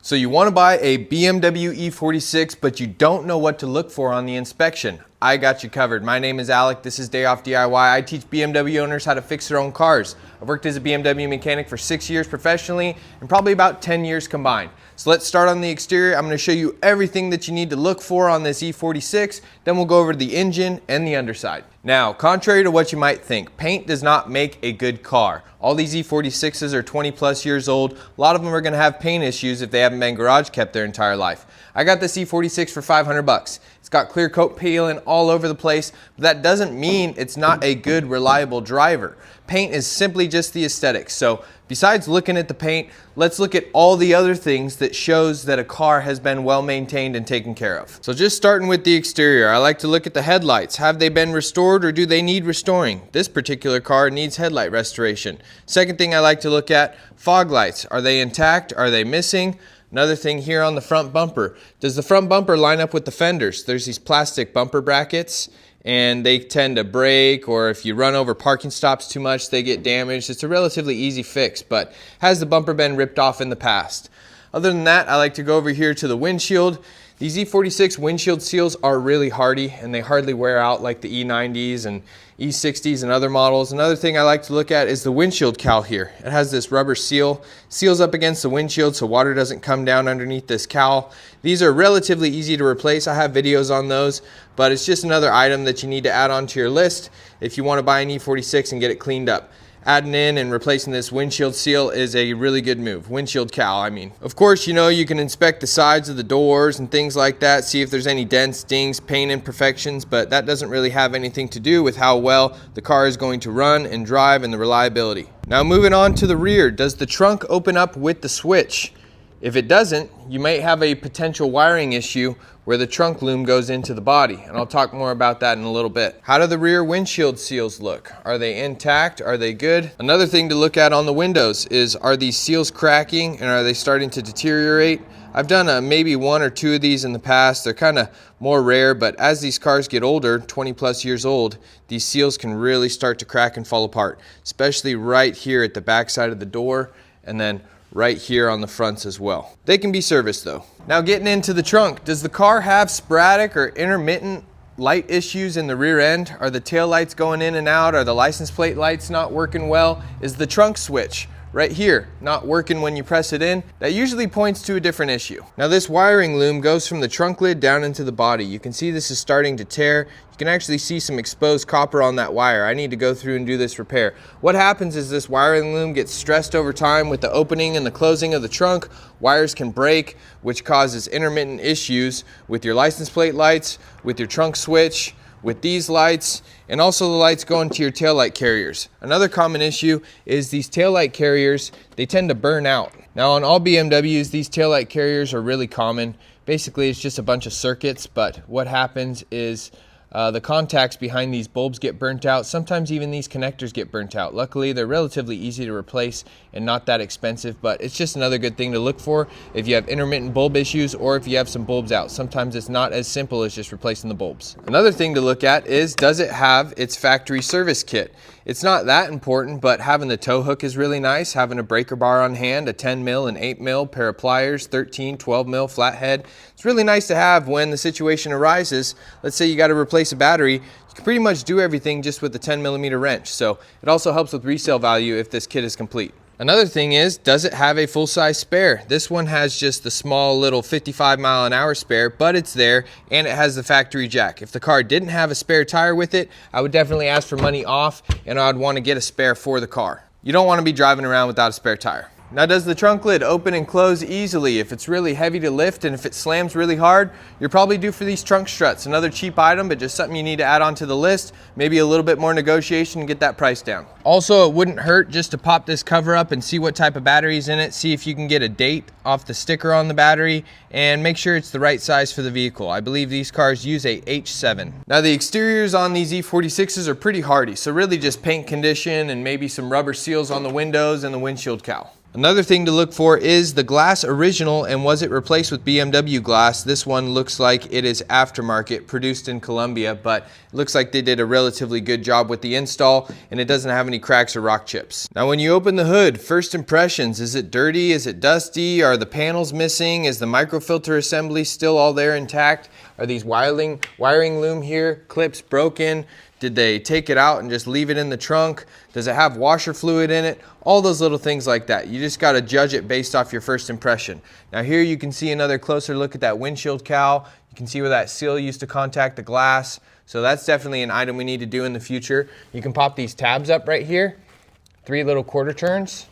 So you want to buy a BMW E46, but you don't know what to look for on the inspection. I got you covered. My name is Alec. This is Day Off DIY. I teach BMW owners how to fix their own cars. I've worked as a BMW mechanic for 6 years professionally and probably about 10 years combined. So let's start on the exterior. I'm going to show you everything that you need to look for on this E46. Then we'll go over the engine and the underside. Now, contrary to what you might think, paint does not make a good car. All these E46s are 20 plus years old. A lot of them are going to have paint issues if they haven't been garage kept their entire life. I got this E46 for 500 bucks. It's got clear coat peeling all over the place, but that doesn't mean it's not a good, reliable driver. Paint is simply just the aesthetics. So besides looking at the paint, let's look at all the other things that shows that a car has been well maintained and taken care of. So just starting with the exterior, I like to look at the headlights. Have they been restored or do they need restoring? This particular car needs headlight restoration. Second thing I like to look at, fog lights. Are they intact? Are they missing? Another thing here on the front bumper. Does the front bumper line up with the fenders? There's these plastic bumper brackets and they tend to break, or if you run over parking stops too much, they get damaged. It's a relatively easy fix, but has the bumper been ripped off in the past? Other than that, I like to go over here to the windshield. These E46 windshield seals are really hardy and they hardly wear out like the E90s and E60s and other models. Another thing I like to look at is the windshield cowl here. It has this rubber seal, seals up against the windshield so water doesn't come down underneath this cowl. These are relatively easy to replace. I have videos on those, but it's just another item that you need to add onto your list if you want to buy an E46 and get it cleaned up. Adding in and replacing this windshield seal is a really good move. Windshield cowl, I mean. Of course, you can inspect the sides of the doors and things like that, see if there's any dents, dings, paint imperfections, but that doesn't really have anything to do with how well the car is going to run and drive and the reliability. Now moving on to the rear, does the trunk open up with the switch? If it doesn't, you might have a potential wiring issue where the trunk loom goes into the body, and I'll talk more about that in a little bit. How do the rear windshield seals look? Are they intact? Are they good? Another thing to look at on the windows is, are these seals cracking and are they starting to deteriorate? I've done maybe 1 or 2 of these in the past. They're kind of more rare, but as these cars get older, 20 plus years old, these seals can really start to crack and fall apart, especially right here at the back side of the door and then right here on the fronts as well. They can be serviced though. Now getting into the trunk, does the car have sporadic or intermittent light issues in the rear end? Are the tail lights going in and out? Are the license plate lights not working well? Is the trunk switch right here not working when you press it in? That usually points to a different issue. Now this wiring loom goes from the trunk lid down into the body. You can see this is starting to tear. You can actually see some exposed copper on that wire. I need to go through and do this repair. What happens is this wiring loom gets stressed over time with the opening and the closing of the trunk. Wires can break, which causes intermittent issues with your license plate lights, with your trunk switch, with these lights, and also the lights going to your taillight carriers. Another common issue is these taillight carriers, they tend to burn out. Now on all BMWs, these taillight carriers are really common. Basically, it's just a bunch of circuits, but what happens is the contacts behind these bulbs get burnt out. Sometimes even these connectors get burnt out. Luckily, they're relatively easy to replace and not that expensive, but it's just another good thing to look for if you have intermittent bulb issues or if you have some bulbs out. Sometimes it's not as simple as just replacing the bulbs. Another thing to look at is, does it have its factory service kit? It's not that important, but having the tow hook is really nice. Having a breaker bar on hand, a 10 mil and 8 mil pair of pliers, 13, 12 mil flathead. It's really nice to have when the situation arises. Let's say you got to replace a battery. You can pretty much do everything just with the 10 millimeter wrench. So it also helps with resale value if this kit is complete. Another thing is, does it have a full-size spare? This one has just the small little 55-mile-an-hour spare, but it's there, and it has the factory jack. If the car didn't have a spare tire with it, I would definitely ask for money off, and I'd want to get a spare for the car. You don't want to be driving around without a spare tire. Now, does the trunk lid open and close easily? If it's really heavy to lift and if it slams really hard, you're probably due for these trunk struts. Another cheap item, but just something you need to add onto the list. Maybe a little bit more negotiation and get that price down. Also, it wouldn't hurt just to pop this cover up and see what type of battery is in it. See if you can get a date off the sticker on the battery and make sure it's the right size for the vehicle. I believe these cars use a H7. Now, the exteriors on these E46s are pretty hardy, so really just paint condition and maybe some rubber seals on the windows and the windshield cowl. Another thing to look for is the glass original and was it replaced with BMW glass. This one looks like it is aftermarket, produced in Colombia, but it looks like they did a relatively good job with the install and it doesn't have any cracks or rock chips. Now when you open the hood, first impressions, is it dirty? Is it dusty? Are the panels missing? Is the microfilter assembly still all there intact? Are these wiring loom here clips broken? Did they take it out and just leave it in the trunk? Does it have washer fluid in it? All those little things like that. You just got to judge it based off your first impression. Now here you can see another closer look at that windshield cowl. You can see where that seal used to contact the glass. So that's definitely an item we need to do in the future. You can pop these tabs up right here. 3 little quarter turns.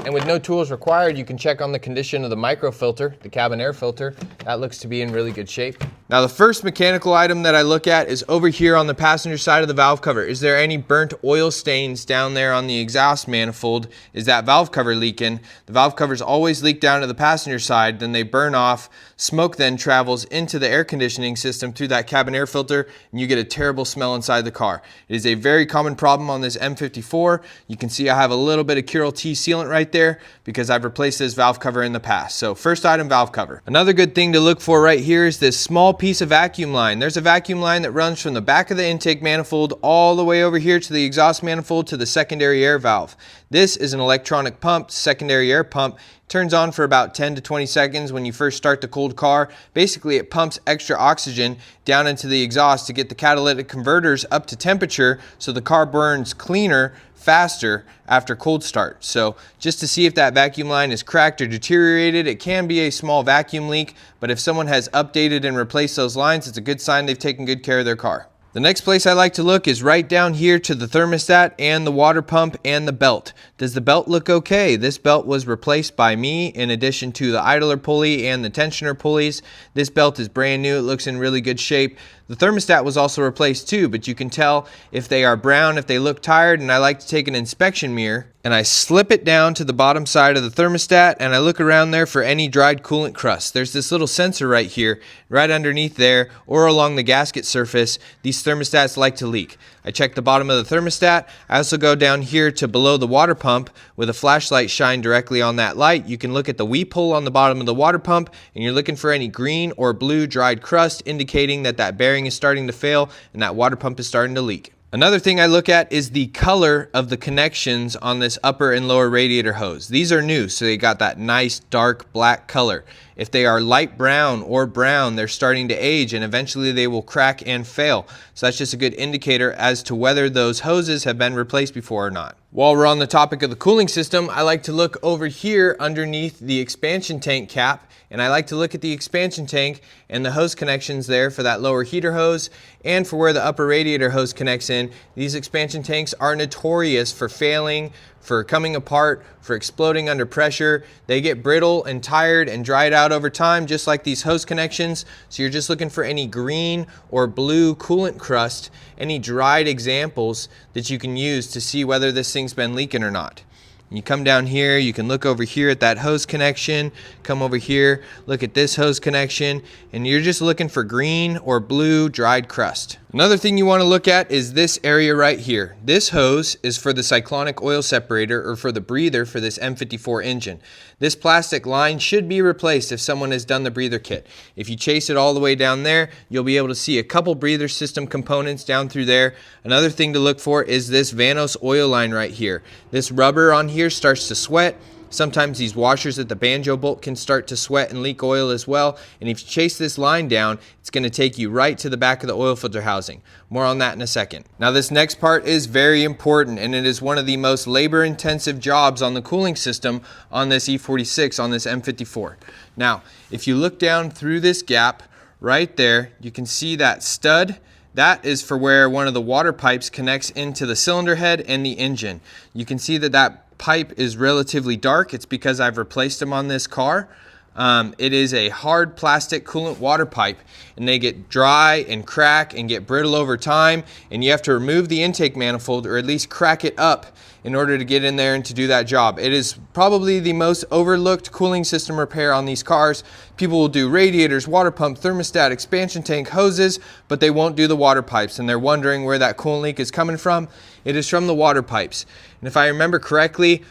And with no tools required, you can check on the condition of the microfilter, the cabin air filter. That looks to be in really good shape. Now the first mechanical item that I look at is over here on the passenger side of the valve cover. Is there any burnt oil stains down there on the exhaust manifold? Is that valve cover leaking? The valve covers always leak down to the passenger side, then they burn off. Smoke then travels into the air conditioning system through that cabin air filter and you get a terrible smell inside the car. It is a very common problem on this M54. You can see I have a little bit of Curel T sealant right there because I've replaced this valve cover in the past. So first item, valve cover. Another good thing to look for right here is this small piece of vacuum line. There's a vacuum line that runs from the back of the intake manifold all the way over here to the exhaust manifold to the secondary air valve. This is an electronic pump, secondary air pump. Turns on for about 10 to 20 seconds when you first start the cold car. Basically it pumps extra oxygen down into the exhaust to get the catalytic converters up to temperature so the car burns cleaner faster after cold start. So just to see if that vacuum line is cracked or deteriorated, it can be a small vacuum leak, but if someone has updated and replaced those lines, it's a good sign they've taken good care of their car. The next place I like to look is right down here to the thermostat and the water pump and the belt. Does the belt look okay? This belt was replaced by me in addition to the idler pulley and the tensioner pulleys. This belt is brand new. It looks in really good shape. The thermostat was also replaced too, but you can tell if they are brown, if they look tired, and I like to take an inspection mirror and I slip it down to the bottom side of the thermostat and I look around there for any dried coolant crust. There's this little sensor right here, right underneath there, or along the gasket surface. These thermostats like to leak. I check the bottom of the thermostat. I also go down here to below the water pump with a flashlight shine directly on that light. You can look at the weep hole on the bottom of the water pump and you're looking for any green or blue dried crust indicating that that bearing is starting to fail and that water pump is starting to leak. Another thing I look at is the color of the connections on this upper and lower radiator hose. These are new, so they got that nice dark black color. If they are light brown or brown, they're starting to age and eventually they will crack and fail. So that's just a good indicator as to whether those hoses have been replaced before or not. While we're on the topic of the cooling system, I like to look over here underneath the expansion tank cap, and I like to look at the expansion tank and the hose connections there for that lower heater hose and for where the upper radiator hose connects in. These expansion tanks are notorious for failing, for coming apart, for exploding under pressure. They get brittle and tired and dried out over time, just like these hose connections. So you're just looking for any green or blue coolant crust, any dried examples that you can use to see whether this thing's been leaking or not. You come down here, you can look over here at that hose connection, come over here, look at this hose connection, and you're just looking for green or blue dried crust. Another thing you want to look at is this area right here. This hose is for the cyclonic oil separator or for the breather for this M54 engine. This plastic line should be replaced if someone has done the breather kit. If you chase it all the way down there, you'll be able to see a couple breather system components down through there. Another thing to look for is this Vanos oil line right here. This rubber on here starts to sweat. Sometimes these washers at the banjo bolt can start to sweat and leak oil as well. And if you chase this line down, it's going to take you right to the back of the oil filter housing. More on that in a second. Now this next part is very important and it is one of the most labor intensive jobs on the cooling system on this E46, on this M54. Now, if you look down through this gap right there, you can see that stud. That is for where one of the water pipes connects into the cylinder head and the engine. You can see that that pipe is relatively dark. It's because I've replaced them on this car. It is a hard plastic coolant water pipe and they get dry and crack and get brittle over time, and you have to remove the intake manifold or at least crack it up in order to get in there and to do that job. It is probably the most overlooked cooling system repair on these cars. People will do radiators, water pump, thermostat, expansion tank, hoses, but they won't do the water pipes, and they're wondering where that coolant leak is coming from. It is from the water pipes. And if I remember correctly,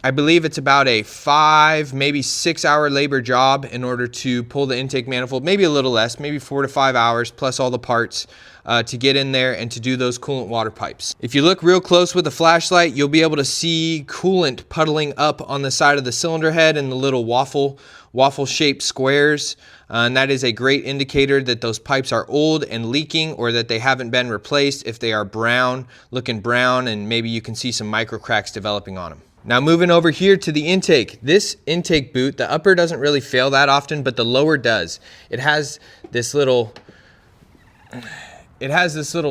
I believe it's about a 5, maybe 6 hour labor job in order to pull the intake manifold, maybe a little less, maybe 4 to 5 hours plus all the parts to get in there and to do those coolant water pipes. If you look real close with a flashlight, you'll be able to see coolant puddling up on the side of the cylinder head in the little waffle shaped squares. And that is a great indicator that those pipes are old and leaking, or that they haven't been replaced if they are brown, looking brown, and maybe you can see some micro cracks developing on them. Now moving over here to the intake. This intake boot, the upper doesn't really fail that often, but the lower does. It has this little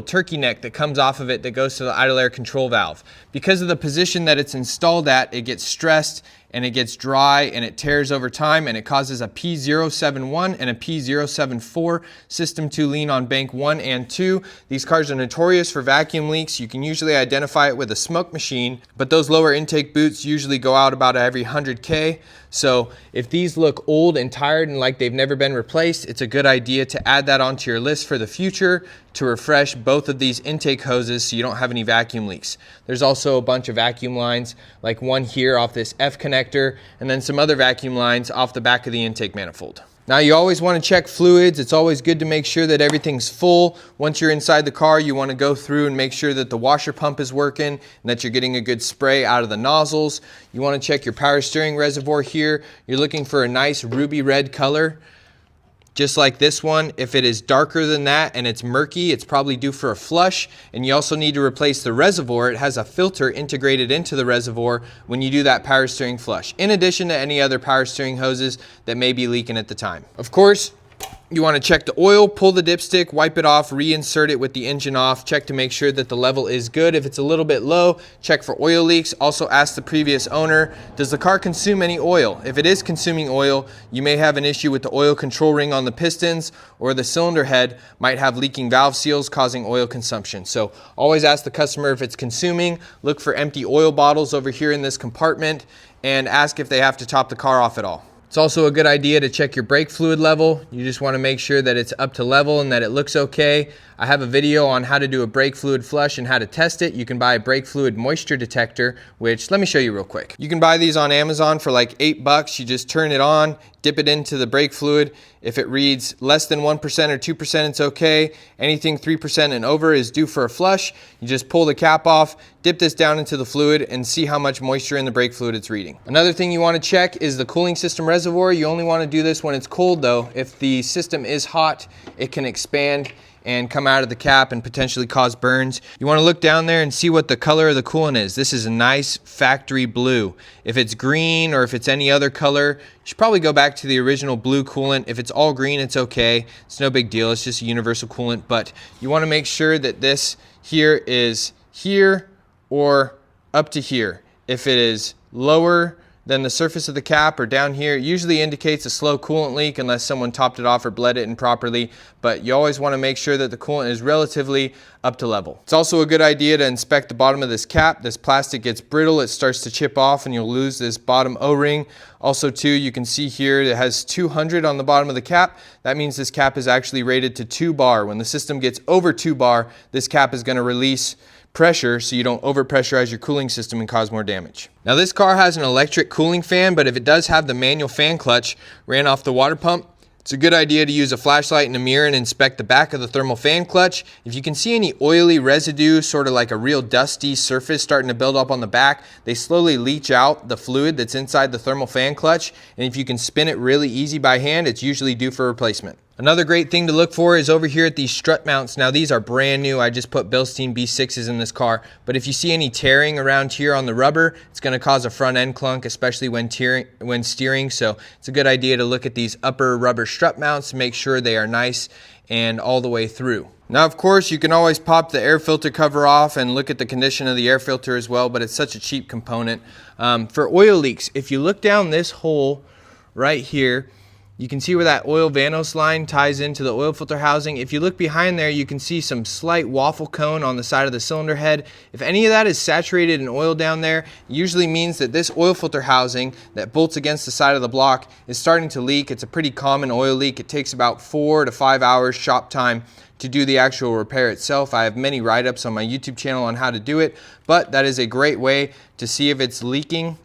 turkey neck that comes off of it that goes to the idle air control valve. Because of the position that it's installed at, it gets stressed and it gets dry and it tears over time, and it causes a P071 and a P074 system to lean on bank 1 and 2. These cars are notorious for vacuum leaks. You can usually identify it with a smoke machine, but those lower intake boots usually go out about every 100K. So if these look old and tired and like they've never been replaced, it's a good idea to add that onto your list for the future to refresh both of these intake hoses so you don't have any vacuum leaks. There's also a bunch of vacuum lines, like one here off this F connector, and then some other vacuum lines off the back of the intake manifold. Now you always want to check fluids. It's always good to make sure that everything's full. Once you're inside the car, you want to go through and make sure that the washer pump is working and that you're getting a good spray out of the nozzles. You want to check your power steering reservoir here. You're looking for a nice ruby red color, just like this one. If it is darker than that and it's murky, it's probably due for a flush. And you also need to replace the reservoir. It has a filter integrated into the reservoir when you do that power steering flush, in addition to any other power steering hoses that may be leaking at the time. Of course, you want to check the oil, pull the dipstick, wipe it off, reinsert it with the engine off, check to make sure that the level is good. If it's a little bit low, check for oil leaks. Also ask the previous owner, does the car consume any oil? If it is consuming oil, you may have an issue with the oil control ring on the pistons, or the cylinder head might have leaking valve seals causing oil consumption. So always ask the customer if it's consuming. Look for empty oil bottles over here in this compartment, and ask if they have to top the car off at all. It's also a good idea to check your brake fluid level. You just want to make sure that it's up to level and that it looks okay. I have a video on how to do a brake fluid flush and how to test it. You can buy a brake fluid moisture detector, which let me show you real quick. You can buy these on Amazon for like $8. You just turn it on, dip it into the brake fluid. If it reads less than 1% or 2%, it's okay. Anything 3% and over is due for a flush. You just pull the cap off, dip this down into the fluid, and see how much moisture in the brake fluid it's reading. Another thing you want to check is the cooling system reservoir. You only want to do this when it's cold though. If the system is hot, it can expand and come out of the cap and potentially cause burns. You want to look down there and see what the color of the coolant is. This is a nice factory blue. If it's green or if it's any other color, you should probably go back to the original blue coolant. If it's all green, it's okay. It's no big deal. It's just a universal coolant, but you want to make sure that this here is here or up to here. If it is lower than the surface of the cap or down here, it usually indicates a slow coolant leak unless someone topped it off or bled it improperly, but you always want to make sure that the coolant is relatively up to level. It's also a good idea to inspect the bottom of this cap. This plastic gets brittle, it starts to chip off, and you'll lose this bottom O-ring. Also too, you can see here it has 200 on the bottom of the cap. That means this cap is actually rated to 2 bar. When the system gets over 2 bar, this cap is going to release pressure so you don't overpressurize your cooling system and cause more damage. Now this car has an electric cooling fan, but if it does have the manual fan clutch ran off the water pump, it's a good idea to use a flashlight and a mirror and inspect the back of the thermal fan clutch. If you can see any oily residue, sort of like a real dusty surface starting to build up on the back, they slowly leach out the fluid that's inside the thermal fan clutch. And if you can spin it really easy by hand, it's usually due for replacement. Another great thing to look for is over here at these strut mounts. Now these are brand new. I just put Bilstein B6s in this car. But if you see any tearing around here on the rubber, it's going to cause a front end clunk, especially when steering. So it's a good idea to look at these upper rubber strut mounts to make sure they are nice and all the way through. Now of course you can always pop the air filter cover off and look at the condition of the air filter as well, but it's such a cheap component. For oil leaks, if you look down this hole right here, you can see where that oil Vanos line ties into the oil filter housing. If you look behind there, you can see some slight waffle cone on the side of the cylinder head. If any of that is saturated in oil down there, it usually means that this oil filter housing that bolts against the side of the block is starting to leak. It's a pretty common oil leak. It takes about 4 to 5 hours shop time to do the actual repair itself. I have many write-ups on my YouTube channel on how to do it, but that is a great way to see if it's leaking.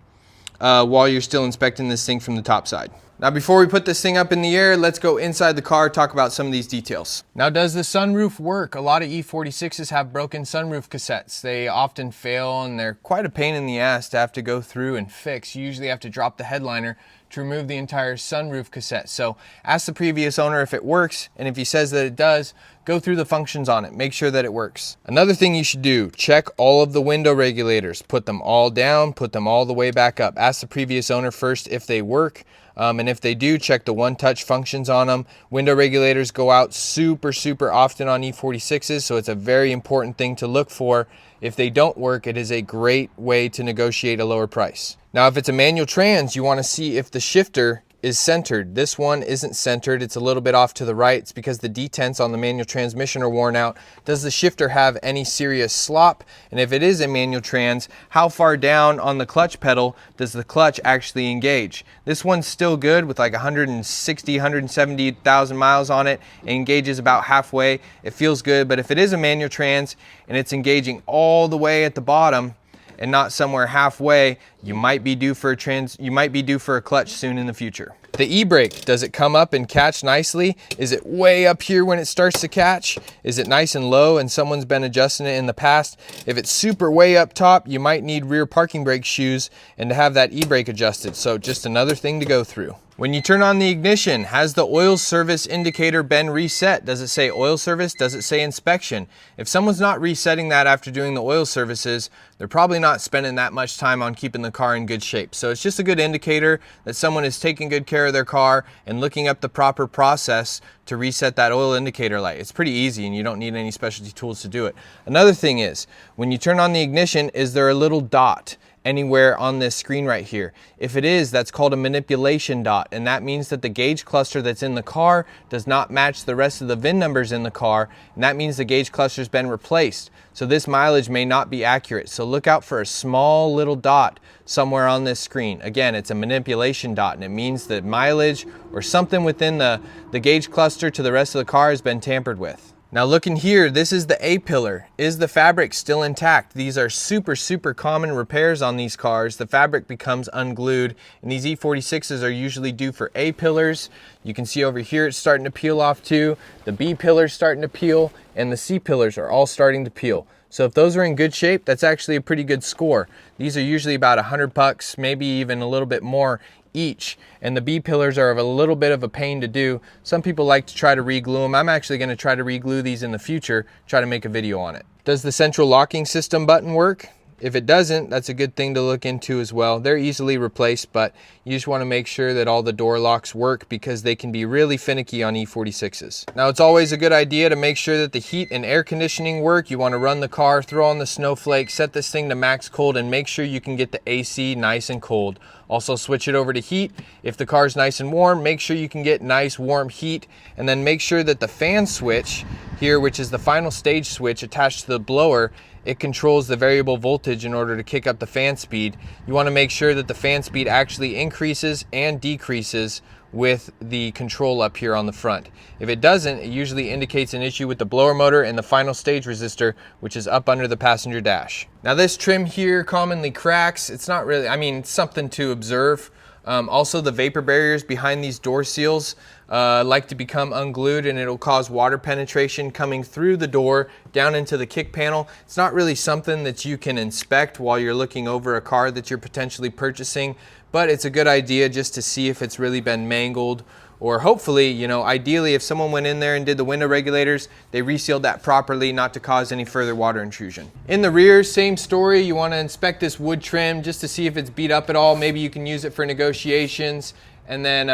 while you're still inspecting this thing from the top side. Now before we put this thing up in the air, let's go inside the car, talk about some of these details. Now, does the sunroof work? A lot of E46s have broken sunroof cassettes. They often fail and they're quite a pain in the ass to have to go through and fix. You usually have to drop the headliner to remove the entire sunroof cassette. So ask the previous owner if it works, and if he says that it does, go through the functions on it, make sure that it works. Another thing you should do, check all of the window regulators, put them all down, put them all the way back up. Ask the previous owner first if they work. And if they do, check the one-touch functions on them. Window regulators go out super often on E46s, so it's a very important thing to look for. If they don't work, it is a great way to negotiate a lower price. Now, if it's a manual trans, you want to see if the shifter is centered. This one isn't centered, it's a little bit off to the right. It's because the detents on the manual transmission are worn out. Does the shifter have any serious slop? And if it is a manual trans, how far down on the clutch pedal does the clutch actually engage? This one's still good with like 160, 170,000 miles on it. It engages about halfway. It feels good, but if it is a manual trans and it's engaging all the way at the bottom and not somewhere halfway, you might be due for a clutch soon in the future. The e-brake, does it come up and catch nicely? Is it way up here when it starts to catch? Is it nice and low and someone's been adjusting it in the past? If it's super way up top, you might need rear parking brake shoes and to have that e-brake adjusted. So just another thing to go through. When you turn on the ignition, has the oil service indicator been reset? Does it say oil service? Does it say inspection? If someone's not resetting that after doing the oil services, they're probably not spending that much time on keeping the car in good shape. So it's just a good indicator that someone is taking good care of their car and looking up the proper process to reset that oil indicator light. It's pretty easy and you don't need any specialty tools to do it. Another thing is, when you turn on the ignition, is there a little dot anywhere on this screen right here? If it is, that's called a manipulation dot, and that means that the gauge cluster that's in the car does not match the rest of the VIN numbers in the car, and that means the gauge cluster's been replaced. So this mileage may not be accurate. So look out for a small little dot somewhere on this screen. Again, it's a manipulation dot, and it means that mileage or something within the gauge cluster to the rest of the car has been tampered with. Now look in here, this is the A-pillar. Is the fabric still intact? These are super common repairs on these cars. The fabric becomes unglued, and these E46s are usually due for A-pillars. You can see over here it's starting to peel off too. The B-pillar's starting to peel, and the C-pillars are all starting to peel. So if those are in good shape, that's actually a pretty good score. These are usually about $100, maybe even a little bit more each, and the B pillars are a little bit of a pain to do. Some people like to try to re-glue them. I'm actually going to try to re-glue these in the future, try to make a video on it. Does the central locking system button work? If it doesn't, that's a good thing to look into as well. They're easily replaced, but you just want to make sure that all the door locks work because they can be really finicky on E46s. Now, it's always a good idea to make sure that the heat and air conditioning work. You want to run the car, throw on the snowflake, set this thing to max cold, and make sure you can get the AC nice and cold. Also switch it over to heat. If the car's nice and warm, make sure you can get nice warm heat, and then make sure that the fan switch here, which is the final stage switch attached to the blower, it controls the variable voltage in order to kick up the fan speed. You want to make sure that the fan speed actually increases and decreases with the control up here on the front. If it doesn't, it usually indicates an issue with the blower motor and the final stage resistor, which is up under the passenger dash. Now this trim here commonly cracks. It's not really, it's something to observe. Also, the vapor barriers behind these door seals like to become unglued, and it'll cause water penetration coming through the door down into the kick panel. It's not really something that you can inspect while you're looking over a car that you're potentially purchasing, but it's a good idea just to see if it's really been mangled, or hopefully, ideally if someone went in there and did the window regulators, they resealed that properly, not to cause any further water intrusion. In the rear, same story. You want to inspect this wood trim just to see if it's beat up at all. Maybe you can use it for negotiations, and then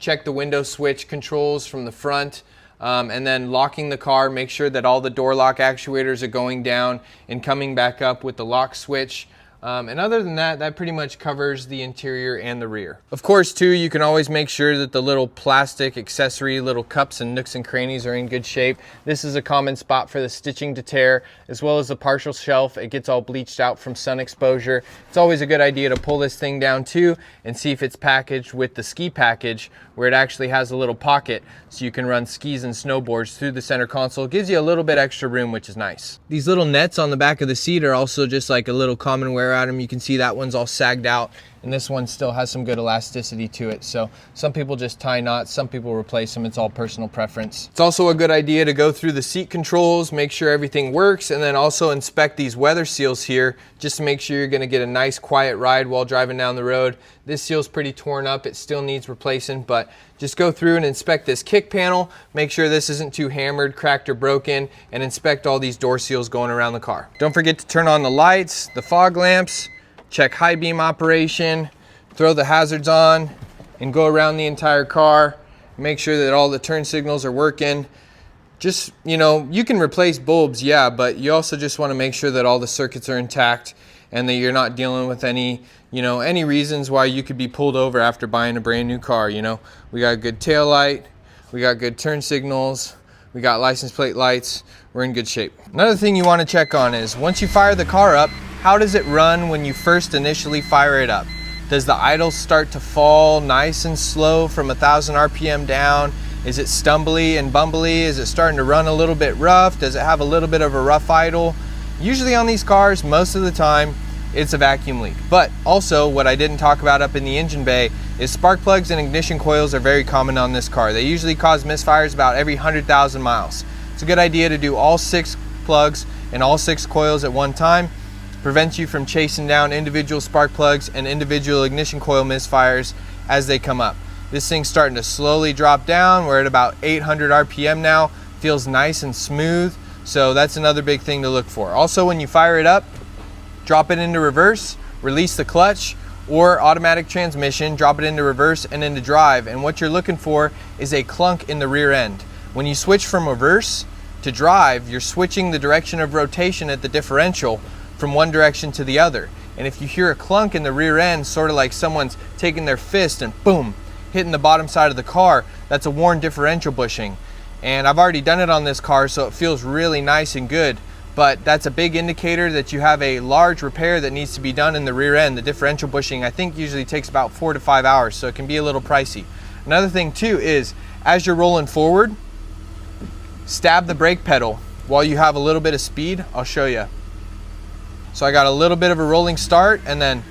check the window switch controls from the front. And then locking the car, make sure that all the door lock actuators are going down and coming back up with the lock switch. And other than that, that pretty much covers the interior and the rear. Of course, too, you can always make sure that the little plastic accessory, little cups and nooks and crannies are in good shape. This is a common spot for the stitching to tear, as well as the partial shelf. It gets all bleached out from sun exposure. It's always a good idea to pull this thing down too and see if it's packaged with the ski package, where it actually has a little pocket so you can run skis and snowboards through the center console. It gives you a little bit extra room, which is nice. These little nets on the back of the seat are also just like a little common wear item. You can see that one's all sagged out and this one still has some good elasticity to it. So some people just tie knots, some people replace them. It's all personal preference. It's also a good idea to go through the seat controls, make sure everything works, and then also inspect these weather seals here just to make sure you're going to get a nice quiet ride while driving down the road. This seal's pretty torn up, it still needs replacing, but just go through and inspect this kick panel, make sure this isn't too hammered, cracked, or broken, and inspect all these door seals going around the car. Don't forget to turn on the lights, the fog lamps, check high beam operation, throw the hazards on, and go around the entire car. Make sure that all the turn signals are working. Just, you know, you can replace bulbs, yeah, but you also just want to make sure that all the circuits are intact and that you're not dealing with any, you know, any reasons why you could be pulled over after buying a brand new car. You know, we got a good tail light, we got good turn signals, we got license plate lights, we're in good shape. Another thing you want to check on is once you fire the car up, how does it run when you first initially fire it up? Does the idle start to fall nice and slow from 1,000 RPM down? Is it stumbly and bumbly? Is it starting to run a little bit rough? Does it have a little bit of a rough idle? Usually on these cars, most of the time, it's a vacuum leak. But also, what I didn't talk about up in the engine bay is spark plugs and ignition coils are very common on this car. They usually cause misfires about every 100,000 miles. It's a good idea to do all 6 plugs and all 6 coils at one time. Prevents you from chasing down individual spark plugs and individual ignition coil misfires as they come up. This thing's starting to slowly drop down. We're at about 800 RPM now. Feels nice and smooth. So that's another big thing to look for. Also, when you fire it up, drop it into reverse, release the clutch, or automatic transmission, drop it into reverse and into drive. And what you're looking for is a clunk in the rear end. When you switch from reverse to drive, you're switching the direction of rotation at the differential from one direction to the other. And if you hear a clunk in the rear end, sort of like someone's taking their fist and boom, hitting the bottom side of the car, that's a worn differential bushing. And I've already done it on this car, so it feels really nice and good. But that's a big indicator that you have a large repair that needs to be done in the rear end. The differential bushing, I think, usually takes about 4 to 5 hours, so it can be a little pricey. Another thing too is, as you're rolling forward, stab the brake pedal while you have a little bit of speed. I'll show you. So I got a little bit of a rolling start and then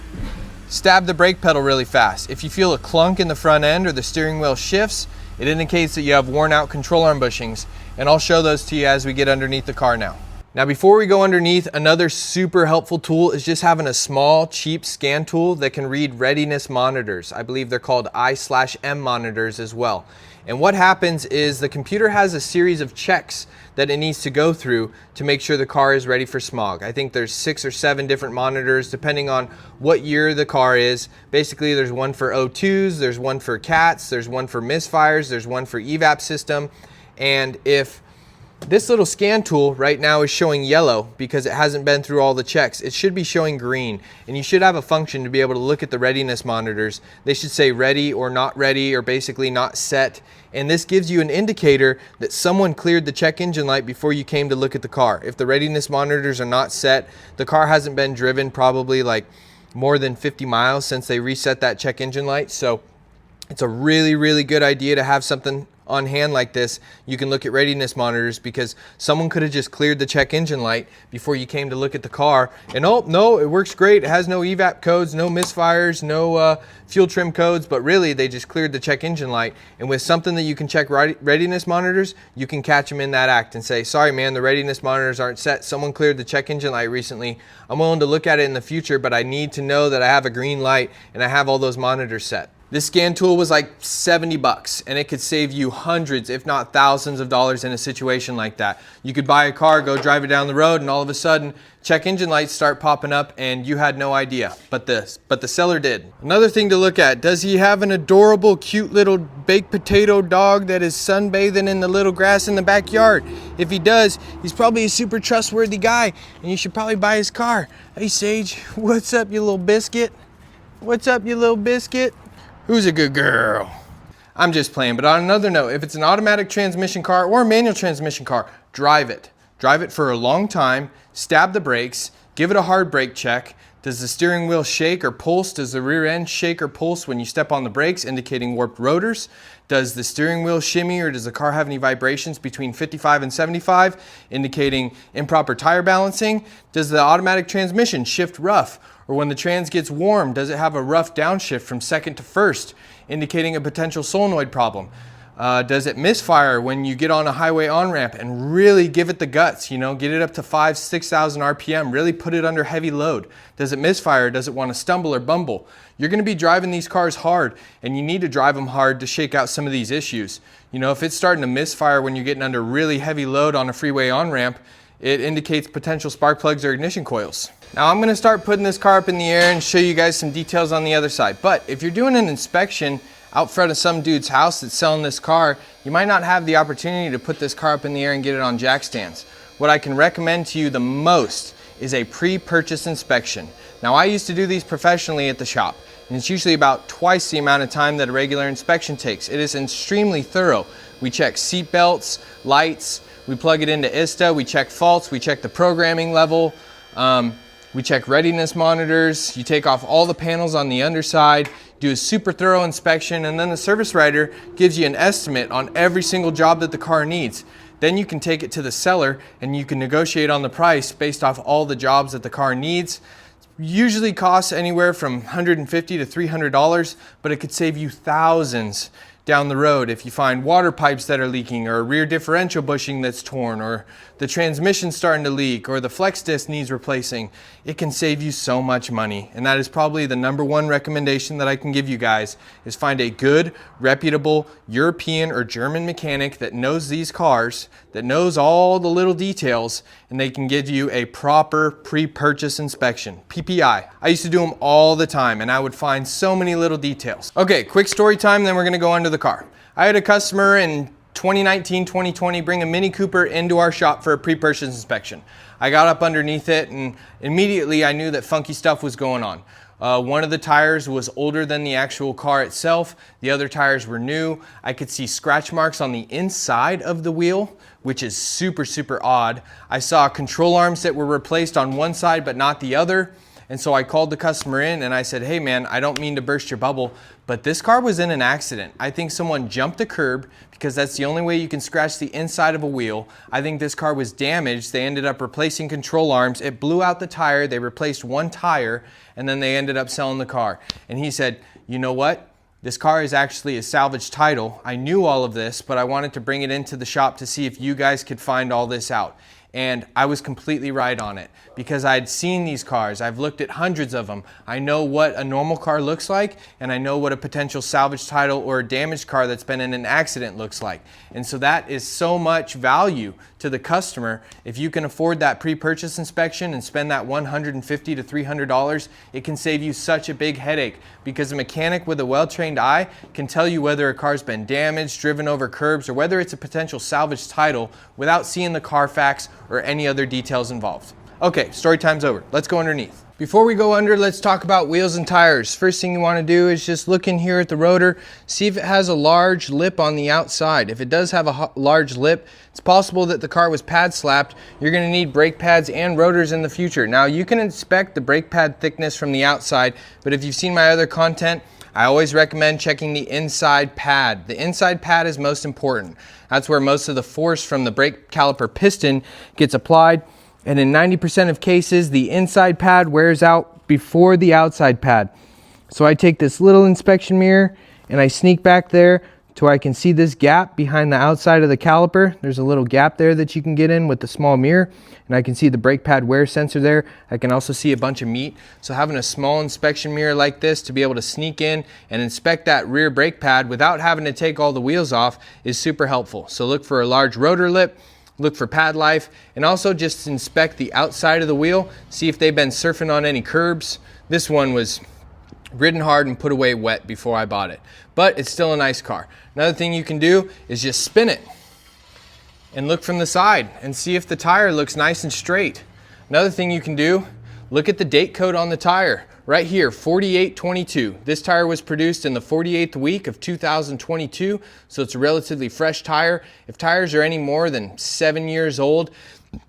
stab the brake pedal really fast. If you feel a clunk in the front end or the steering wheel shifts, it indicates that you have worn out control arm bushings, and I'll show those to you as we get underneath the car now. Now before we go underneath, another super helpful tool is just having a small, cheap scan tool that can read readiness monitors. I believe they're called I/M monitors as well. And what happens is the computer has a series of checks that it needs to go through to make sure the car is ready for smog. I think there's 6 or 7 different monitors depending on what year the car is. Basically, there's one for O2s, there's one for CATs, there's one for misfires, there's one for evap system. And if this little scan tool right now is showing yellow because it hasn't been through all the checks, it should be showing green, and you should have a function to be able to look at the readiness monitors. They should say ready or not ready, or basically not set, and this gives you an indicator that someone cleared the check engine light before you came to look at the car. If the readiness monitors are not set, the car hasn't been driven probably like more than 50 miles since they reset that check engine light. So it's a really, really good idea to have something on hand like this. You can look at readiness monitors because someone could have just cleared the check engine light before you came to look at the car, and oh no, it works great, it has no evap codes, no misfires, no fuel trim codes, but really they just cleared the check engine light. And with something that you can check readiness monitors, you can catch them in that act and say, sorry man, the readiness monitors aren't set, someone cleared the check engine light recently, I'm willing to look at it in the future, but I need to know that I have a green light and I have all those monitors set. This scan tool was like 70 bucks, and it could save you hundreds, if not thousands of dollars in a situation like that. You could buy a car, go drive it down the road, and all of a sudden, check engine lights start popping up and you had no idea, but the seller did. Another thing to look at, does he have an adorable, cute little baked potato dog that is sunbathing in the little grass in the backyard? If he does, he's probably a super trustworthy guy, and you should probably buy his car. Hey Sage, what's up you little biscuit? What's up you little biscuit? Who's a good girl? I'm just playing, but on another note, if it's an automatic transmission car or a manual transmission car, drive it. Drive it for a long time, stab the brakes, give it a hard brake check, Does the steering wheel shake or pulse? Does the rear end shake or pulse when you step on the brakes, indicating warped rotors? Does the steering wheel shimmy, or does the car have any vibrations between 55 and 75, indicating improper tire balancing? Does the automatic transmission shift rough? Or when the trans gets warm, does it have a rough downshift from second to first, indicating a potential solenoid problem? Does it misfire when you get on a highway on-ramp and really give it the guts, get it up to 5,000, 6,000 RPM, really put it under heavy load? Does it misfire? Does it want to stumble or bumble? You're going to be driving these cars hard, and you need to drive them hard to shake out some of these issues. If it's starting to misfire when you're getting under really heavy load on a freeway on-ramp, it indicates potential spark plugs or ignition coils. Now I'm going to start putting this car up in the air and show you guys some details on the other side. But if you're doing an inspection out front of some dude's house that's selling this car, you might not have the opportunity to put this car up in the air and get it on jack stands. What I can recommend to you the most is a pre-purchase inspection. Now I used to do these professionally at the shop, and it's usually about twice the amount of time that a regular inspection takes. It is extremely thorough. We check seat belts, lights, we plug it into ISTA, we check faults, we check the programming level, we check readiness monitors, you take off all the panels on the underside, do a super thorough inspection, and then the service writer gives you an estimate on every single job that the car needs. Then you can take it to the seller and you can negotiate on the price based off all the jobs that the car needs. Usually costs anywhere from $150 to $300, but it could save you thousands down the road if you find water pipes that are leaking, or a rear differential bushing that's torn, or the transmission starting to leak, or the flex disc needs replacing. It can save you so much money, and that is probably the #1 recommendation that I can give you guys, is find a good, reputable European or German mechanic that knows these cars, that knows all the little details, and they can give you a proper pre-purchase inspection, PPI. I used to do them all the time, and I would find so many little details. Okay, quick story time, then we're gonna go under the car. I had a customer in 2019, 2020 bring a Mini Cooper into our shop for a pre-purchase inspection. I got up underneath it, and immediately I knew that funky stuff was going on. One of the tires was older than the actual car itself. The other tires were new. I could see scratch marks on the inside of the wheel, which is super, super odd. I saw control arms that were replaced on one side but not the other. And so I called the customer in and I said, hey man, I don't mean to burst your bubble, but this car was in an accident. I think someone jumped the curb, because that's the only way you can scratch the inside of a wheel. I think this car was damaged. They ended up replacing control arms. It blew out the tire. They replaced one tire, and then they ended up selling the car. And he said, you know what? This car is actually a salvage title. I knew all of this, but I wanted to bring it into the shop to see if you guys could find all this out. And I was completely right on it, because I'd seen these cars. I've looked at hundreds of them. I know what a normal car looks like, and I know what a potential salvage title or a damaged car that's been in an accident looks like. And so that is so much value to the customer. If you can afford that pre-purchase inspection and spend that $150 to $300, it can save you such a big headache, because a mechanic with a well-trained eye can tell you whether a car's been damaged, driven over curbs, or whether it's a potential salvage title without seeing the Carfax or any other details involved. Okay, story time's over. Let's go underneath. Before we go under, let's talk about wheels and tires. First thing you want to do is just look in here at the rotor, see if it has a large lip on the outside. If it does have a large lip, it's possible that the car was pad slapped. You're going to need brake pads and rotors in the future. Now you can inspect the brake pad thickness from the outside, but if you've seen my other content, I always recommend checking the inside pad. The inside pad is most important. That's where most of the force from the brake caliper piston gets applied. And in 90% of cases, the inside pad wears out before the outside pad. So I take this little inspection mirror and I sneak back there to where I can see this gap behind the outside of the caliper. There's a little gap there that you can get in with the small mirror, and I can see the brake pad wear sensor there. I can also see a bunch of meat. So having a small inspection mirror like this to be able to sneak in and inspect that rear brake pad without having to take all the wheels off is super helpful. So look for a large rotor lip, look for pad life, and also just inspect the outside of the wheel, see if they've been surfing on any curbs. This one was ridden hard and put away wet before I bought it, but it's still a nice car. Another thing you can do is just spin it and look from the side and see if the tire looks nice and straight. Another thing you can do, look at the date code on the tire. Right here, 4822. This tire was produced in the 48th week of 2022, so it's a relatively fresh tire. If tires are any more than 7 years old,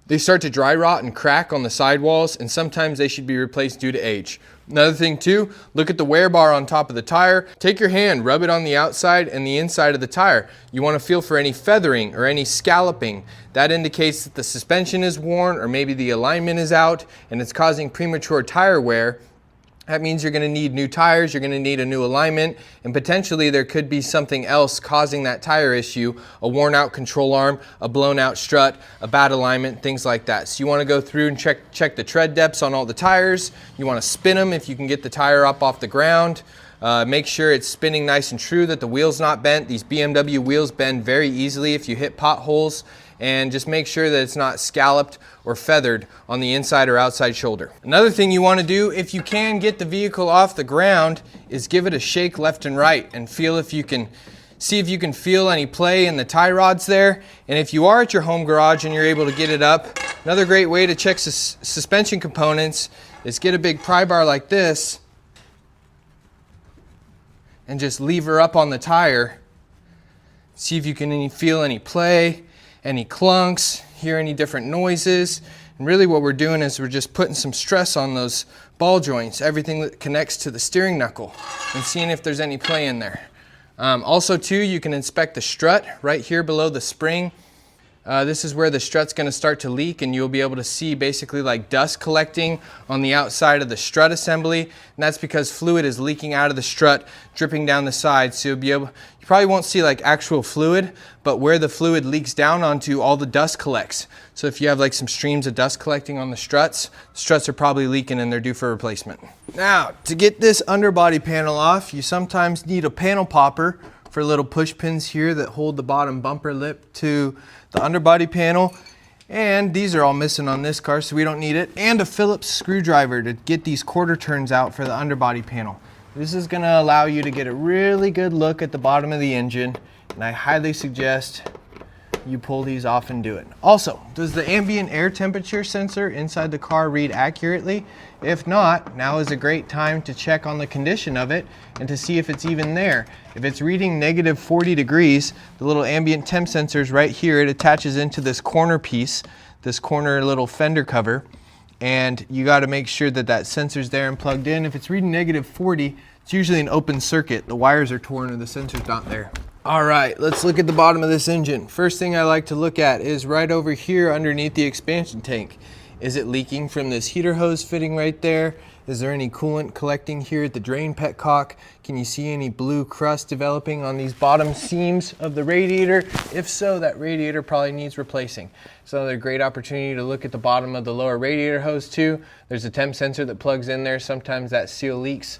They start to dry rot and crack on the sidewalls, and sometimes they should be replaced due to age. Another thing too, look at the wear bar on top of the tire. Take your hand, rub it on the outside and the inside of the tire. You want to feel for any feathering or any scalloping. That indicates that the suspension is worn, or maybe the alignment is out and it's causing premature tire wear. That means you're going to need new tires, you're going to need a new alignment, and potentially there could be something else causing that tire issue, a worn out control arm, a blown out strut, a bad alignment, things like that. So you want to go through and check the tread depths on all the tires. You want to spin them if you can get the tire up off the ground. Make sure it's spinning nice and true, that the wheel's not bent. These BMW wheels bend very easily if you hit potholes. And just make sure that it's not scalloped or feathered on the inside or outside shoulder. Another thing you want to do, if you can get the vehicle off the ground, is give it a shake left and right and feel if you can, see if you can feel any play in the tie rods there. And if you are at your home garage and you're able to get it up, another great way to check suspension components is get a big pry bar like this and just lever up on the tire. See if you can feel any play, any clunks, hear any different noises. And really what we're doing is we're just putting some stress on those ball joints, everything that connects to the steering knuckle, and seeing if there's any play in there. Also too, you can inspect the strut right here below the spring. This is where the strut's going to start to leak, and you'll be able to see basically like dust collecting on the outside of the strut assembly, and that's because fluid is leaking out of the strut, dripping down the side. So you probably won't see like actual fluid, but where the fluid leaks down onto, all the dust collects. So if you have like some streams of dust collecting on the struts are probably leaking and they're due for replacement. Now, to get this underbody panel off, you sometimes need a panel popper for little push pins here that hold the bottom bumper lip to the underbody panel. And these are all missing on this car, so we don't need it. And a Phillips screwdriver to get these quarter turns out for the underbody panel. This is going to allow you to get a really good look at the bottom of the engine, and I highly suggest you pull these off and do it. Also, does the ambient air temperature sensor inside the car read accurately? If not, now is a great time to check on the condition of it and to see if it's even there. If it's reading negative 40 degrees, the little ambient temp sensor is right here. It attaches into this corner piece, this corner little fender cover, and you got to make sure that that sensor's there and plugged in. If it's reading negative 40, it's usually an open circuit. The wires are torn or the sensor's not there. All right, let's look at the bottom of this engine. First thing I like to look at is right over here underneath the expansion tank. Is it leaking from this heater hose fitting right there? Is there any coolant collecting here at the drain petcock? Can you see any blue crust developing on these bottom seams of the radiator? If so, that radiator probably needs replacing. It's another great opportunity to look at the bottom of the lower radiator hose too. There's a temp sensor that plugs in there. Sometimes that seal leaks.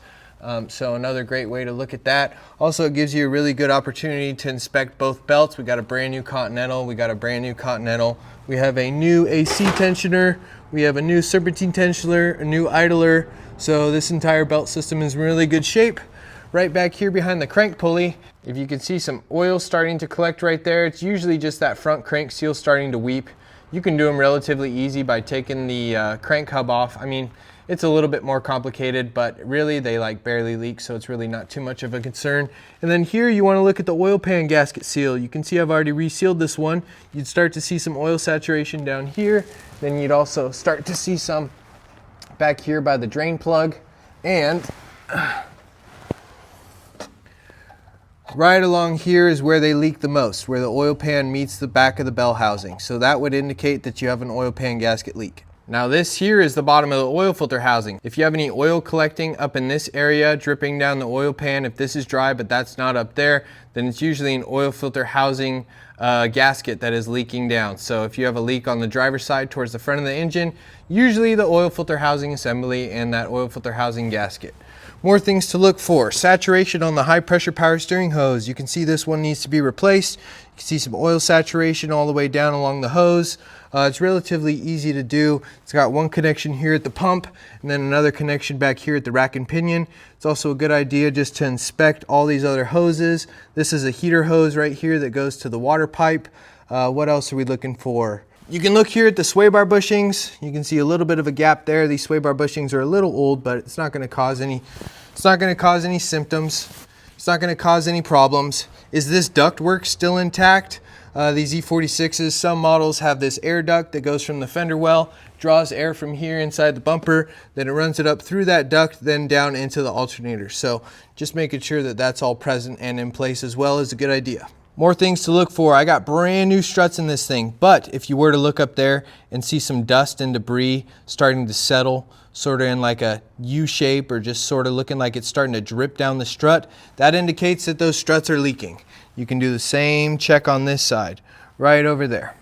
So another great way to look at that. Also, it gives you a really good opportunity to inspect both belts. We got a brand new Continental, we got a brand new Continental. We have a new AC tensioner, we have a new serpentine tensioner, a new idler. So this entire belt system is in really good shape. Right back here behind the crank pulley, if you can see some oil starting to collect right there, it's usually just that front crank seal starting to weep. You can do them relatively easy by taking the crank hub off. I mean, it's a little bit more complicated, but really they like barely leak, so it's really not too much of a concern. And then here you want to look at the oil pan gasket seal. You can see I've already resealed this one. You'd start to see some oil saturation down here. Then you'd also start to see some back here by the drain plug. And right along here is where they leak the most, where the oil pan meets the back of the bell housing. So that would indicate that you have an oil pan gasket leak. Now this here is the bottom of the oil filter housing. If you have any oil collecting up in this area, dripping down the oil pan, if this is dry but that's not up there, then it's usually an oil filter housing gasket that is leaking down. So if you have a leak on the driver's side towards the front of the engine, usually the oil filter housing assembly and that oil filter housing gasket. More things to look for. Saturation on the high pressure power steering hose. You can see this one needs to be replaced. You can see some oil saturation all the way down along the hose. It's relatively easy to do. It's got one connection here at the pump and then another connection back here at the rack and pinion. It's also a good idea just to inspect all these other hoses. This is a heater hose right here that goes to the water pipe. What else are we looking for? You can look here at the sway bar bushings. You can see a little bit of a gap there. These sway bar bushings are a little old, but it's not going to cause any symptoms. It's not going to cause any problems. Is this ductwork still intact? These E46s, some models have this air duct that goes from the fender well, draws air from here inside the bumper, then it runs it up through that duct, then down into the alternator. So just making sure that that's all present and in place as well is a good idea. More things to look for. I got brand new struts in this thing, but if you were to look up there and see some dust and debris starting to settle sort of in like a U shape or just sort of looking like it's starting to drip down the strut, that indicates that those struts are leaking. You can do the same check on this side, right over there.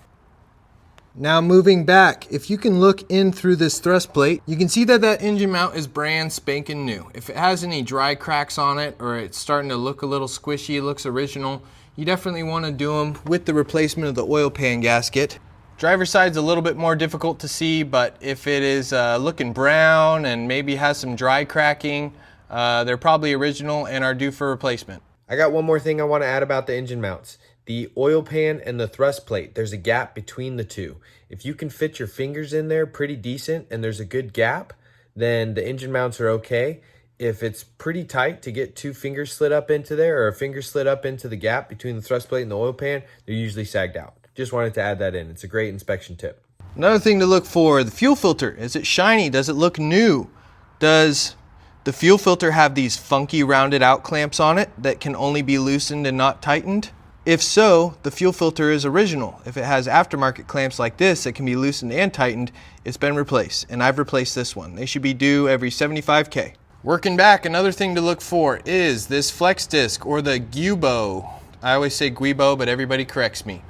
Now moving back, if you can look in through this thrust plate, you can see that that engine mount is brand spanking new. If it has any dry cracks on it or it's starting to look a little squishy, looks original, you definitely want to do them with the replacement of the oil pan gasket. Driver's side's a little bit more difficult to see, but if it is looking brown and maybe has some dry cracking, they're probably original and are due for replacement. I got one more thing I want to add about the engine mounts. The oil pan and the thrust plate, there's a gap between the two. If you can fit your fingers in there pretty decent and there's a good gap, then the engine mounts are okay. If it's pretty tight to get two fingers slid up into there or a finger slid up into the gap between the thrust plate and the oil pan, they're usually sagged out. Just wanted to add that in. It's a great inspection tip. Another thing to look for, the fuel filter. Is it shiny? Does it look new? Does the fuel filter have these funky rounded out clamps on it that can only be loosened and not tightened? If so, the fuel filter is original. If it has aftermarket clamps like this that can be loosened and tightened, it's been replaced, and I've replaced this one. They should be due every 75K. Working back, another thing to look for is this flex disc or the guibo. I always say guibo, but everybody corrects me.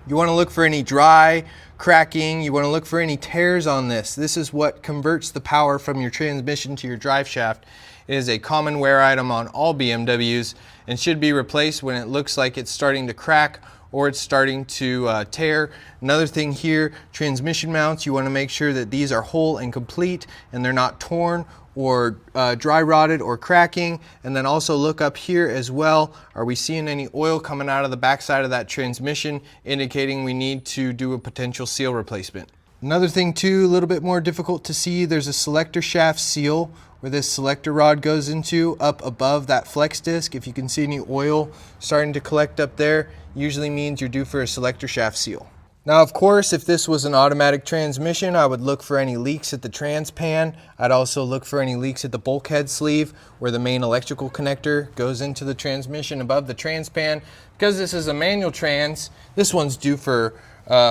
You want to look for any dry cracking. You want to look for any tears on this. This is what converts the power from your transmission to your drive shaft. It is a common wear item on all BMWs and should be replaced when it looks like it's starting to crack or it's starting to tear. Another thing here, transmission mounts, you want to make sure that these are whole and complete and they're not torn or dry rotted or cracking. And then also look up here as well. Are we seeing any oil coming out of the backside of that transmission, indicating we need to do a potential seal replacement? Another thing too, a little bit more difficult to see, there's a selector shaft seal where this selector rod goes into up above that flex disc. If you can see any oil starting to collect up there, usually means you're due for a selector shaft seal. Now, of course, if this was an automatic transmission, I would look for any leaks at the trans pan. I'd also look for any leaks at the bulkhead sleeve where the main electrical connector goes into the transmission above the trans pan. Because this is a manual trans, this one's due for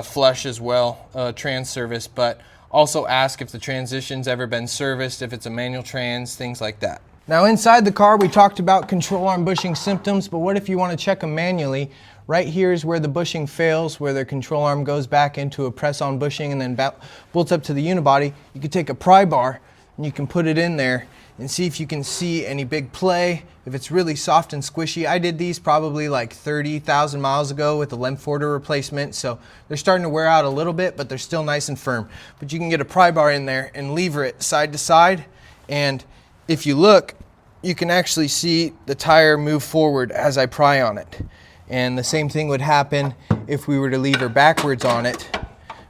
flush as well, trans service, but also ask if the transition's ever been serviced, if it's a manual trans, things like that. Now inside the car, we talked about control arm bushing symptoms, but what if you want to check them manually? Right here is where the bushing fails, where the control arm goes back into a press-on bushing and then bolts up to the unibody. You can take a pry bar and you can put it in there and see if you can see any big play, if it's really soft and squishy. I did these probably like 30,000 miles ago with the Lemforder replacement, so they're starting to wear out a little bit, but they're still nice and firm. But you can get a pry bar in there and lever it side to side, and if you look, you can actually see the tire move forward as I pry on it. And the same thing would happen if we were to lever backwards on it,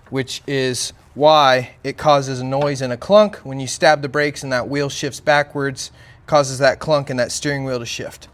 which is why it causes a noise and a clunk. When you stab the brakes and that wheel shifts backwards, it causes that clunk and that steering wheel to shift.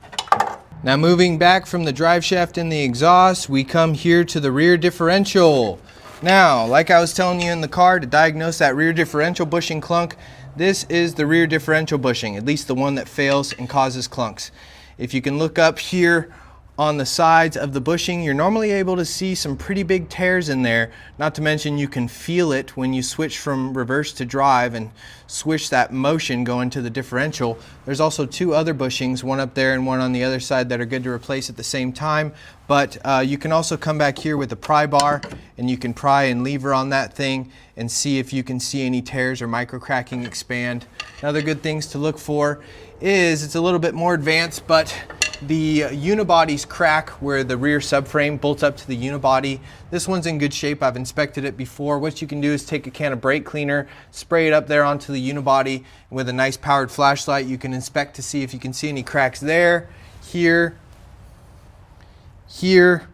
Now moving back from the drive shaft and the exhaust, we come here to the rear differential. Now, like I was telling you in the car, to diagnose that rear differential bushing clunk, this is the rear differential bushing, at least the one that fails and causes clunks. If you can look up here on the sides of the bushing, you're normally able to see some pretty big tears in there. Not to mention you can feel it when you switch from reverse to drive and switch that motion going to the differential. There's also two other bushings, one up there and one on the other side, that are good to replace at the same time. But you can also come back here with the pry bar and you can pry and lever on that thing and see if you can see any tears or micro cracking expand. Another good things to look for is, it's a little bit more advanced, but the unibody's crack where the rear subframe bolts up to the unibody. This one's in good shape. I've inspected it before. What you can do is take a can of brake cleaner, spray it up there onto the unibody, and with a nice powered flashlight you can inspect to see if you can see any cracks there, here, here,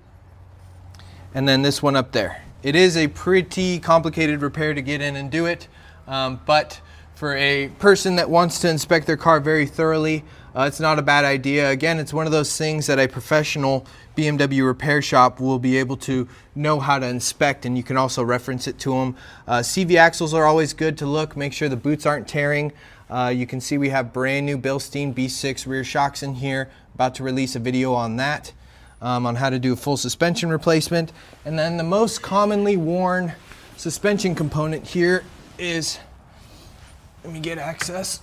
and then this one up there. It is a pretty complicated repair to get in and do it, but for a person that wants to inspect their car very thoroughly, it's not a bad idea. Again, it's one of those things that a professional BMW repair shop will be able to know how to inspect, and you can also reference it to them. CV axles are always good to look, make sure the boots aren't tearing. You can see we have brand new Bilstein B6 rear shocks in here. About to release a video on that, on how to do a full suspension replacement. And then the most commonly worn suspension component here is, let me get access.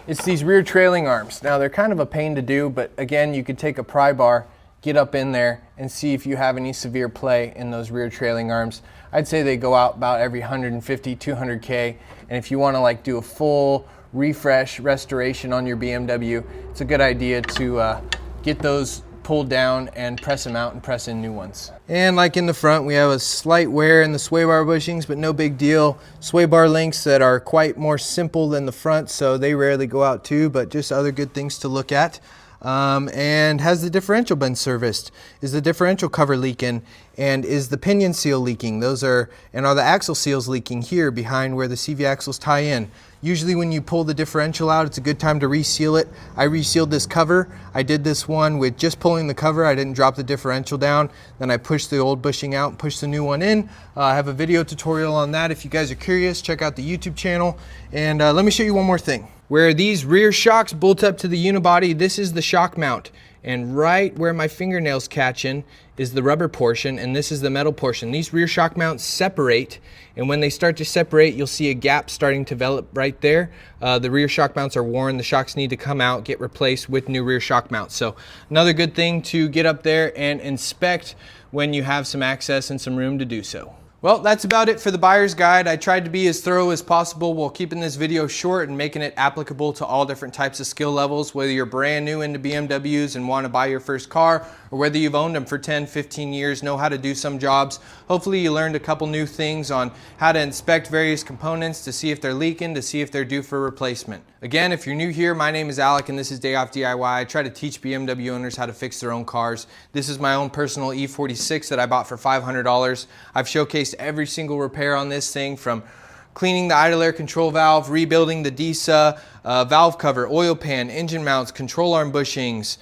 It's these rear trailing arms. Now they're kind of a pain to do, but again, you could take a pry bar, get up in there and see if you have any severe play in those rear trailing arms. I'd say they go out about every 150, 200K. And if you want to like do a full refresh restoration on your BMW, it's a good idea to get those pulled down and press them out and press in new ones. And like in the front, we have a slight wear in the sway bar bushings, but no big deal. Sway bar links that are quite more simple than the front, so they rarely go out too, but just other good things to look at. And has the differential been serviced? Is the differential cover leaking? And is the pinion seal leaking? Those are, and are the axle seals leaking here behind where the CV axles tie in? Usually when you pull the differential out, it's a good time to reseal it. I resealed this cover. I did this one with just pulling the cover. I didn't drop the differential down. Then I pushed the old bushing out and pushed the new one in. I have a video tutorial on that. If you guys are curious, check out the YouTube channel. And let me show you one more thing. Where these rear shocks bolt up to the unibody, this is the shock mount. And right where my fingernail's catching is the rubber portion, and this is the metal portion. These rear shock mounts separate, and when they start to separate, you'll see a gap starting to develop right there. The rear shock mounts are worn. The shocks need to come out, get replaced with new rear shock mounts. So another good thing to get up there and inspect when you have some access and some room to do so. Well, that's about it for the buyer's guide. I tried to be as thorough as possible while keeping this video short and making it applicable to all different types of skill levels, whether you're brand new into BMWs and want to buy your first car, or whether you've owned them for 10, 15 years, know how to do some jobs. Hopefully you learned a couple new things on how to inspect various components to see if they're leaking, to see if they're due for replacement. Again, if you're new here, my name is Alec and this is Day Off DIY. I try to teach BMW owners how to fix their own cars. This is my own personal E46 that I bought for $500. I've showcased every single repair on this thing, from cleaning the idle air control valve, rebuilding the DISA, valve cover, oil pan, engine mounts, control arm bushings,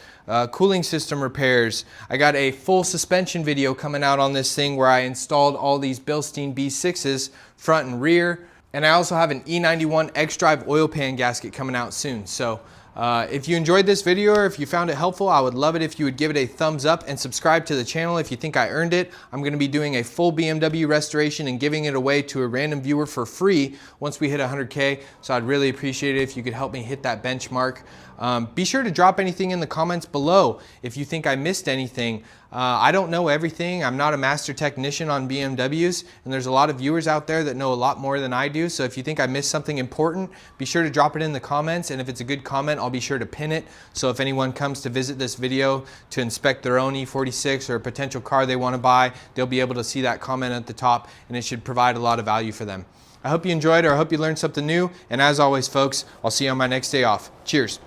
cooling system repairs. I got a full suspension video coming out on this thing where I installed all these Bilstein B6s front and rear. And I also have an E91 X-Drive oil pan gasket coming out soon. So if you enjoyed this video or if you found it helpful, I would love it if you would give it a thumbs up and subscribe to the channel if you think I earned it. I'm going to be doing a full BMW restoration and giving it away to a random viewer for free once we hit 100K. So I'd really appreciate it if you could help me hit that benchmark. Be sure to drop anything in the comments below if you think I missed anything. I don't know everything. I'm not a master technician on BMWs, and there's a lot of viewers out there that know a lot more than I do. So if you think I missed something important, be sure to drop it in the comments, and if it's a good comment, I'll be sure to pin it. So if anyone comes to visit this video to inspect their own E46 or a potential car they want to buy, they'll be able to see that comment at the top, and it should provide a lot of value for them. I hope you enjoyed, or I hope you learned something new, and as always folks, I'll see you on my next day off. Cheers.